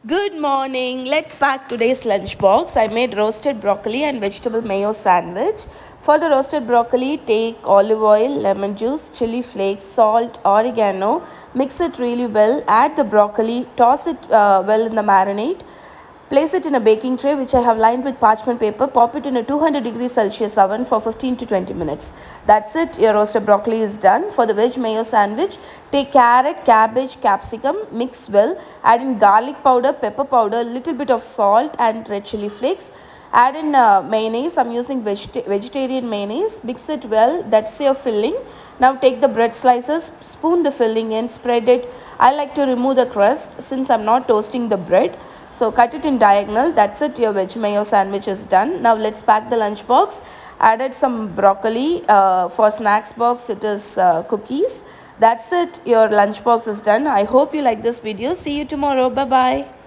Good morning. Let's pack today's lunchbox. I made roasted broccoli and vegetable mayo sandwich. For the roasted broccoli, take olive oil, lemon juice, chili flakes, salt, oregano. Mix it really well. Add the broccoli. Toss it well in the marinade. Place it in a baking tray which I have lined with parchment paper. Pop it in a 200 degrees Celsius oven for 15 to 20 minutes. That's it. Your roasted broccoli is done. For the veg mayo sandwich, take carrot, cabbage, capsicum, mix well. Add in garlic powder, pepper powder, little bit of salt and red chili flakes. Add in mayonnaise. I'm using vegetarian mayonnaise. Mix it well. That's your filling. Now take the bread slices, spoon the filling in, spread it. I like to remove the crust since I'm not toasting the bread. So cut it in diagonal. That's it. Your veg mayo sandwich is done. Now let's pack the lunch box. Added some broccoli. For snacks box it is cookies. That's it. Your lunch box is done. I hope you like this video. See you tomorrow. Bye bye.